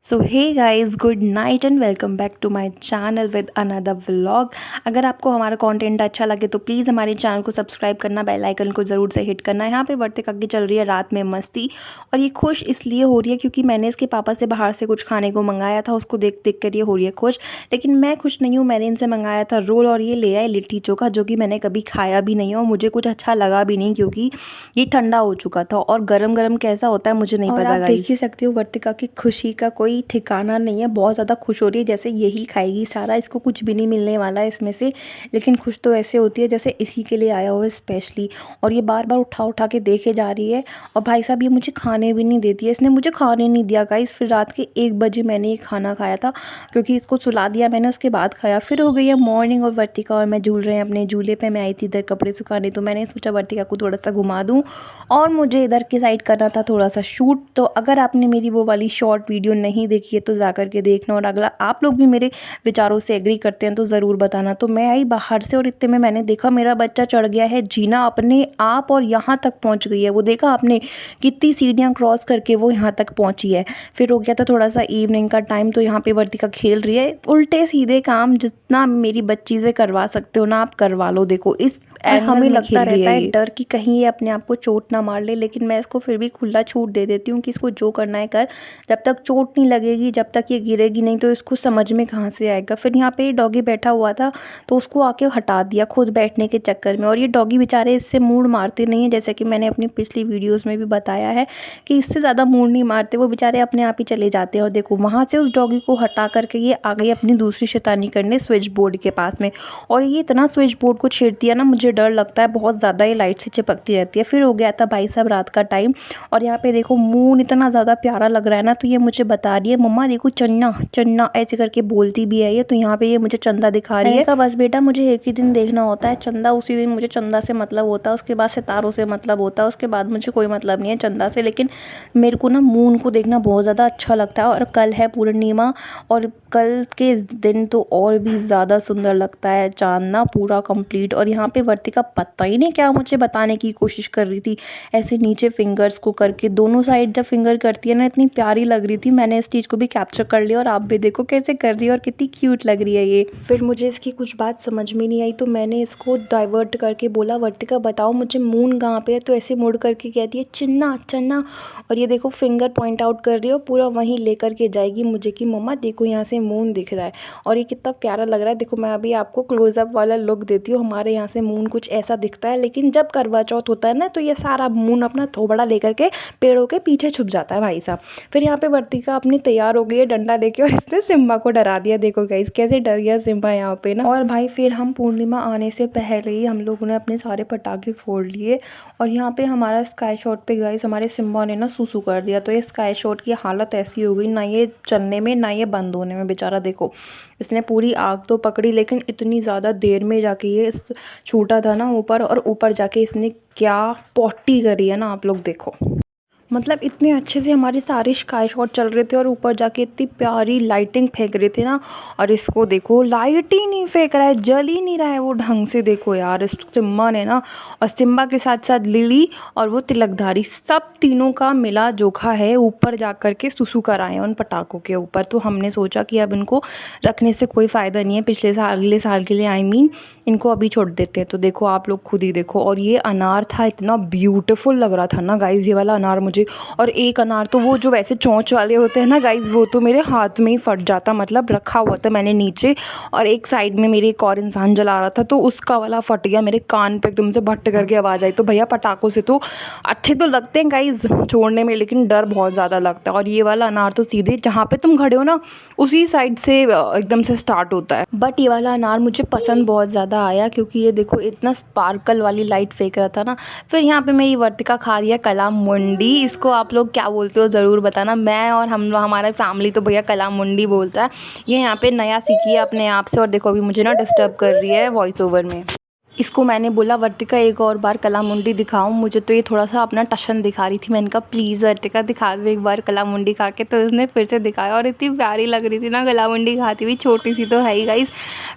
So hey guys, good night and welcome back to my channel with another vlog. अगर आपको हमारा content अच्छा लगे तो प्लीज़ हमारे चैनल को सब्सक्राइब करना, बेल आइकन को ज़रूर से हिट करना। यहाँ पे वर्तिका की चल रही है रात में मस्ती, और ये खुश इसलिए हो रही है क्योंकि मैंने इसके पापा से बाहर से कुछ खाने को मंगाया था। उसको देख देख कर ये हो रही है खुश, लेकिन मैं खुश नहीं हूँ। मैंने इनसे मंगाया था रोल और ये ले आए लिट्टी चोखा, जो कि मैंने कभी खाया भी नहीं है और मुझे कुछ अच्छा लगा भी नहीं क्योंकि ये ठंडा हो चुका था। और गरम गरम कैसा होता है मुझे नहीं पता। आप देख ही सकते हो वर्तिका की खुशी का कोई ठिकाना नहीं है। बहुत ज़्यादा खुश हो रही है जैसे यही खाएगी सारा, इसको कुछ भी नहीं मिलने वाला है इसमें से। लेकिन खुश तो ऐसे होती है जैसे इसी के लिए आया हुआ है स्पेशली। और ये बार बार उठा उठा के देखे जा रही है। और भाई साहब ये मुझे खाने भी नहीं देती है, इसने मुझे खाने नहीं दिया गाइस। फिर रात के 1 बजे मैंने ये खाना खाया था क्योंकि इसको सुला दिया मैंने, उसके बाद खाया। फिर हो गई है मॉर्निंग और वर्तिका और मैं झूल रहे हैं अपने झूले पे। मैं आई थी इधर कपड़े सुखाने, तो मैंने सोचा वर्तिका को थोड़ा सा घुमा दूँ और मुझे इधर की साइड करना था थोड़ा सा शूट। तो अगर आपने मेरी वो वाली शॉर्ट वीडियो नहीं देखी है तो जा कर के देखना। और अगला आप लोग भी मेरे विचारों से एग्री करते हैं तो ज़रूर बताना। तो मैं आई बाहर से और इतने में मैंने देखा मेरा बच्चा चढ़ गया है जीना अपने आप और यहाँ तक पहुँच गई है। वो देखा आपने कितनी सीढ़ियाँ क्रॉस करके वो यहाँ तक पहुँची है। फिर हो गया था थोड़ा सा इवनिंग का टाइम, तो यहाँ पे वर्तिका खेल रही है। उल्टे सीधे काम जितना मेरी बच्ची से करवा सकते हो ना आप करवा लो। देखो इस हमें लगता रहता है डर कि कहीं ये अपने आप को चोट ना मार ले, लेकिन मैं इसको फिर भी खुला छूट दे देती हूँ कि इसको जो करना है कर। जब तक चोट नहीं लगेगी, जब तक ये गिरेगी नहीं, तो इसको समझ में कहाँ से आएगा। फिर यहाँ पे डॉगी बैठा हुआ था तो उसको आके हटा दिया खुद बैठने के चक्कर में। और ये डॉगी बेचारे इससे मूड मारते नहीं है, जैसे कि मैंने अपनी पिछली वीडियोज़ में भी बताया है कि इससे ज़्यादा मूड नहीं मारते, वो बेचारे अपने आप ही चले जाते हैं। और देखो वहाँ से उस डॉगी को हटा करके ये आ गई अपनी दूसरी शैतानी करने स्विच बोर्ड के पास में। और ये इतना स्विच बोर्ड को छेड़ती है ना, मुझे डर लगता है बहुत ज़्यादा, ये लाइट से चिपकती रहती है। फिर हो गया था भाई साहब रात का टाइम, और यहाँ पे देखो मून इतना ज़्यादा प्यारा लग रहा है ना, तो ये मुझे बता रही है मम्मा देखो चन्ना चन्ना, ऐसे करके बोलती भी है ये। तो यहाँ पे ये मुझे चंदा दिखा रही है। का बस बेटा मुझे एक ही दिन देखना होता है चंदा, उसी दिन मुझे चंदा से मतलब होता है, उसके बाद सितारों से मतलब होता है, उसके बाद मुझे कोई मतलब नहीं है चंदा से। लेकिन मेरे को ना मून को देखना बहुत ज़्यादा अच्छा लगता है। और कल है पूर्णिमा, और कल के दिन तो और भी ज़्यादा सुंदर लगता है चाँद ना पूरा कंप्लीट। और यहाँ पे वर्तिका पता ही नहीं क्या मुझे बताने की कोशिश कर रही थी, ऐसे नीचे फिंगर्स को करके दोनों साइड जब फिंगर करती है ना, इतनी प्यारी लग रही थी। मैंने इस चीज़ को भी कैप्चर कर लिया और आप भी देखो कैसे कर रही है और कितनी क्यूट लग रही है ये। फिर मुझे इसकी कुछ बात समझ में नहीं आई तो मैंने इसको डाइवर्ट करके बोला वर्तिका बताओ मुझे मून कहाँ पे है। तो ऐसे मुड़ करके कहती है चन्ना चन्ना, और ये देखो फिंगर पॉइंट आउट कर रही हो, पूरा वहीं लेकर के जाएगी मुझे कि मम्मा देखो यहाँ से मून दिख रहा है। और ये कितना प्यारा लग रहा है। देखो मैं अभी आपको क्लोजअप वाला लुक देती हूँ। हमारे यहाँ से मून कुछ ऐसा दिखता है, लेकिन जब करवा चौथ होता है ना तो ये सारा मून अपना थोबड़ा लेकर के पेड़ों के पीछे छुप जाता है भाई साहब। फिर यहाँ पे वर्तिका अपनी तैयार हो गई है डंडा लेके, और इसने सिम्बा को डरा दिया। देखो गाइस कैसे डर गया सिम्बा यहाँ पे ना। और भाई फिर हम पूर्णिमा आने से पहले ही हम लोगों ने अपने सारे पटाखे फोड़ लिए। और यहाँ पे हमारा स्काई शॉट पे गाइस हमारे सिम्बा ने ना सुसु कर दिया। तो ये स्काई शॉट की हालत ऐसी हो गई, ना ये चलने में ना ये बंद होने में बेचारा। देखो इसने पूरी आग तो पकड़ी, लेकिन इतनी ज़्यादा देर में जाके ये छूटा था ना ऊपर, और ऊपर जाके इसने क्या पॉटी करी है ना, आप लोग देखो। मतलब इतने अच्छे से हमारे सारे स्काई शॉट चल रहे थे और ऊपर जाके इतनी प्यारी लाइटिंग फेंक रहे थे ना, और इसको देखो लाइट ही नहीं फेंक रहा है, जल ही नहीं रहा है वो ढंग से। देखो यार इस सिम्बा ने ना, और सिम्बा के साथ साथ लिली और वो तिलकधारी, सब तीनों का मिला जोखा है ऊपर जा कर के सुसु कराए उन पटाखों के ऊपर। तो हमने सोचा कि अब इनको रखने से कोई फ़ायदा नहीं है, पिछले साल अगले साल के लिए आई मीन इनको अभी छोड़ देते हैं। तो देखो आप लोग खुद ही देखो। और ये अनार था, इतना ब्यूटीफुल लग रहा था ना गाइज़ ये वाला अनार मुझे। और एक अनार तो वो जो वैसे चोंच वाले होते हैं ना गाइज़, वो तो मेरे हाथ में ही फट जाता, मतलब रखा हुआ था मैंने नीचे, और एक साइड में मेरे एक और इंसान जला रहा था तो उसका वाला फट गया, मेरे कान पे एकदम से भट्ट करके आवाज़ आई। तो भैया पटाखों से तो अच्छे तो लगते हैं गाइज़ छोड़ने में, लेकिन डर बहुत ज़्यादा लगता है। और ये वाला अनार तो सीधे जहाँ पे तुम खड़े हो ना उसी साइड से एकदम से स्टार्ट होता है। बट ये वाला अनार मुझे पसंद बहुत ज़्यादा आया क्योंकि ये देखो इतना स्पार्कल वाली लाइट फेंक रहा था ना। फिर यहाँ पे मेरी वर्तिका खा रही है कला मुंडी, इसको आप लोग क्या बोलते हो ज़रूर बताना। मैं और हमारा फैमिली तो भैया कला मुंडी बोलता है। ये यहाँ पे नया सीखी है अपने आप से, और देखो अभी मुझे ना डिस्टर्ब कर रही है वॉइस ओवर में। इसको मैंने बोला वर्तिका एक और बार कला मुंडी दिखाऊं, मुझे तो ये थोड़ा सा अपना टशन दिखा रही थी। मैंने कहा प्लीज़ वर्तिका दिखा दो एक बार कला मुंडी खा के, तो उसने फिर से दिखाया और इतनी प्यारी लग रही थी ना कला मुंडी खाती हुई, छोटी सी तो है ही गाइस।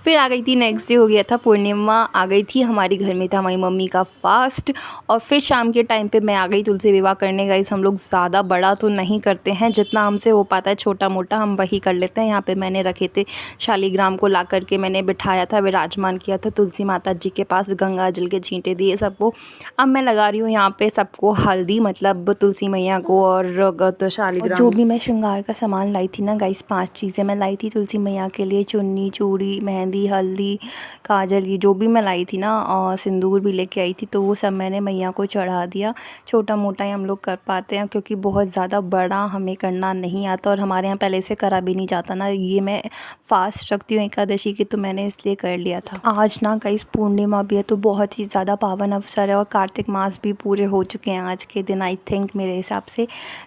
फिर आ गई थी नेक्स्ट डे, हो गया था पूर्णिमा, आ गई थी हमारी घर में था हमारी मम्मी का फास्ट। और फिर शाम के टाइम पे मैं आ गई तुलसी विवाह करने। गाइस हम लोग ज़्यादा बड़ा तो नहीं करते हैं, जितना हमसे हो पाता है छोटा मोटा हम वही कर लेते हैं। यहाँ पे मैंने रखे थे शालीग्राम को ला करके मैंने बिठाया था, विराजमान किया था तुलसी माता जी के पास, गंगा जल के छींटे दिए सबको। अब मैं लगा रही हूँ यहाँ पे सबको हल्दी, मतलब तुलसी मैया को और शालीग्राम। जो भी मैं श्रृंगार का सामान लाई थी ना गाइस, 5 चीज़ें मैं लाई थी तुलसी मैया के लिए, चुन्नी, चूड़ी, मेहंदी, हल्दी, काजल, ये जो भी मैं लाई थी ना, और सिंदूर भी लेके आई थी, तो वो सब मैंने मैया को चढ़ा दिया। छोटा मोटा ही हम लोग कर पाते हैं, क्योंकि बहुत ज़्यादा बड़ा हमें करना नहीं आता और हमारे यहाँ पहले से करा भी नहीं जाता ना। ये मैं फास्ट रखती हूँ एकादशी की, तो मैंने इसलिए कर लिया था। आज ना गाइस पूर्णिमा भी है, तो बहुत ही ज़्यादा पावन अवसर है और कार्तिक मास भी पूरे हो चुके हैं आज के दिन, आई थिंक मेरे हिसाब से,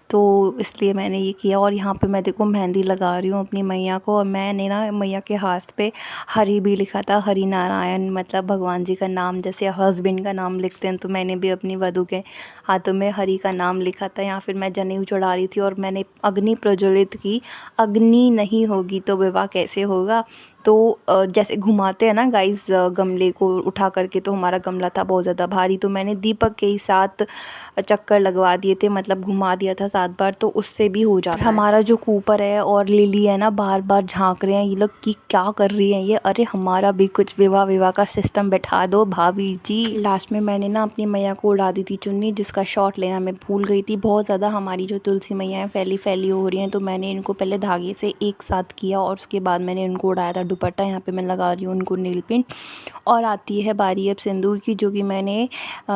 तो इसलिए मैंने ये किया। और यहाँ पे मैं देखो मेहंदी लगा रही हूँ अपनी मैया को, और मैंने ना मैया के हाथ पे हरि भी लिखा था, हरि नारायण, मतलब भगवान जी का नाम, जैसे हस्बैंड का नाम लिखते हैं, तो मैंने भी अपनी वधू के हाथों में हरि का नाम लिखा था। यहाँ फिर मैं जनेऊ चढ़ा रही थी और मैंने अग्नि प्रज्वलित की। अग्नि नहीं होगी तो विवाह कैसे होगा। तो जैसे घुमाते हैं ना गाइस गमले को उठा करके, तो हमारा गमला था बहुत ज़्यादा भारी, तो मैंने दीपक के ही 7 चक्कर लगवा दिए थे, मतलब घुमा दिया था 7 बार, तो उससे भी हो जाता है। हमारा जो कूपर है और लिली है ना, बार बार झांक रहे हैं ये लोग कि क्या कर रही हैं ये, अरे हमारा भी कुछ विवाह का सिस्टम बैठा दो भाभी जी। लास्ट में मैंने ना अपनी मैया को उड़ा दी थी चुन्नी, जिसका शॉट लेना मैं भूल गई थी। बहुत ज़्यादा हमारी जो तुलसी मैया है फैली फैली हो रही हैं, तो मैंने इनको पहले धागे से एक साथ किया और उसके बाद मैंने इनको उड़ाया था दुपट्टा। यहाँ पे मैं लगा रही हूँ उनको नील पिंट। और आती है बारी अब सिंदूर की, जो कि मैंने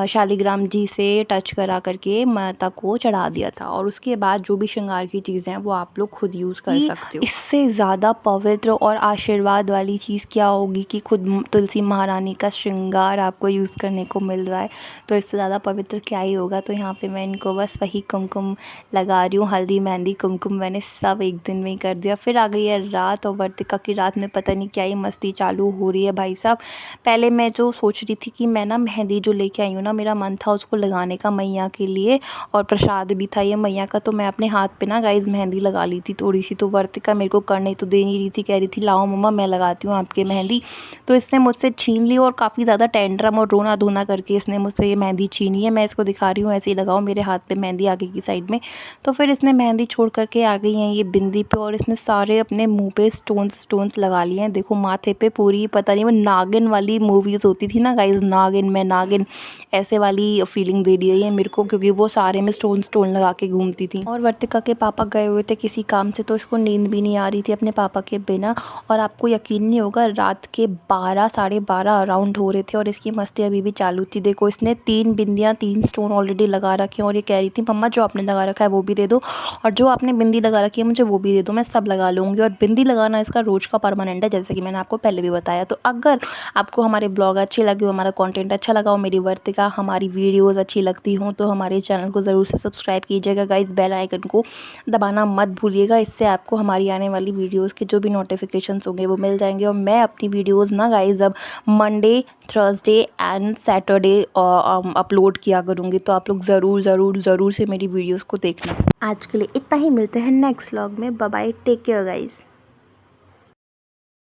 शालीग्राम जी से टच करा करके माता को चढ़ा दिया था। और उसके बाद जो भी श्रृंगार की चीज़ें हैं वो आप लोग खुद यूज़ कर सकते हो। इससे ज़्यादा पवित्र और आशीर्वाद वाली चीज़ क्या होगी कि खुद तुलसी महारानी का श्रृंगार आपको यूज़ करने को मिल रहा है, तो इससे ज़्यादा पवित्र क्या ही होगा। तो यहाँ पे मैं इनको बस वही कुमकुम लगा रही हूँ, हल्दी मेहंदी कुमकुम मैंने सब एक दिन में ही कर दिया। फिर आ गई है रात, और वर्तिका की रात में पता नहीं क्या ही मस्ती चालू हो रही है भाई साहब। पहले मैं जो सोच रही थी कि मैं ना मेहंदी जो लेके आई हूँ ना, मेरा मन था उसको लगाने का मैया के लिए, और प्रसाद भी था ये मैया का, तो मैं अपने हाथ पे ना गाइस मेहंदी लगा ली थी थोड़ी सी। तो वर्तिका मेरे को करने तो दे नहीं रही थी, कह रही थी लाओ मम्मा मैं लगाती हूँ आपके मेहंदी। तो इसने मुझसे छीन ली और काफ़ी ज़्यादा टेंट्रम और रोना धोना करके इसने मुझसे ये मेहंदी छीनी है। मैं इसको दिखा रही हूँ ऐसे ही लगाओ मेरे हाथ पे मेहंदी आगे की साइड में। तो फिर इसने मेहंदी छोड़ करके आ गई हैं ये बिंदी पे, और इसने सारे अपने मुँह पे स्टोन्स लगा लिए हैं। देखो माथे पे पूरी, पता नहीं वो नागिन वाली मूवीज़ होती थी ना गाइस, नागिन में नागिन, ऐसे वाली फीलिंग दे रही है मेरे को, क्योंकि वो सारे में स्टोन लगा के घूमती थी। और वर्तिका के पापा गए हुए थे किसी काम से, तो इसको नींद भी नहीं आ रही थी अपने पापा के बिना। और आपको यकीन नहीं होगा, रात के 12 साढ़े 12 अराउंड हो रहे थे और इसकी मस्ती अभी भी चालू थी। देखो इसने 3 बिंदियाँ 3 स्टोन ऑलरेडी लगा रखे हैं, और ये कह रही थी मम्मा जो आपने लगा रखा है वो भी दे दो, और जो आपने बिंदी लगा रखी है मुझे वो भी दे दो, मैं सब लगा लूँगी। और बिंदी लगाना इसका रोज़ का परमानेंट है, जैसे कि मैंने आपको पहले भी बताया। तो अगर आपको हमारे ब्लॉग अच्छे लगे हो, हमारा कंटेंट अच्छा लगा हो, मेरी वर्तिका हमारी वीडियोस अच्छी लगती हों, तो हमारे चैनल को ज़रूर से सब्सक्राइब कीजिएगा गाइस, बेल आइकन को दबाना मत भूलिएगा। इससे आपको हमारी आने वाली वीडियोस के जो भी नोटिफिकेशंस होंगे वो मिल जाएंगे। और मैं अपनी वीडियोस ना गाइस अब Monday, Thursday and Saturday upload किया करूँगी, तो आप लोग ज़रूर से मेरी वीडियोज़ को देखना। आज के लिए इतना ही, मिलते हैं नेक्स्ट व्लॉग में। Bye bye, take care guys.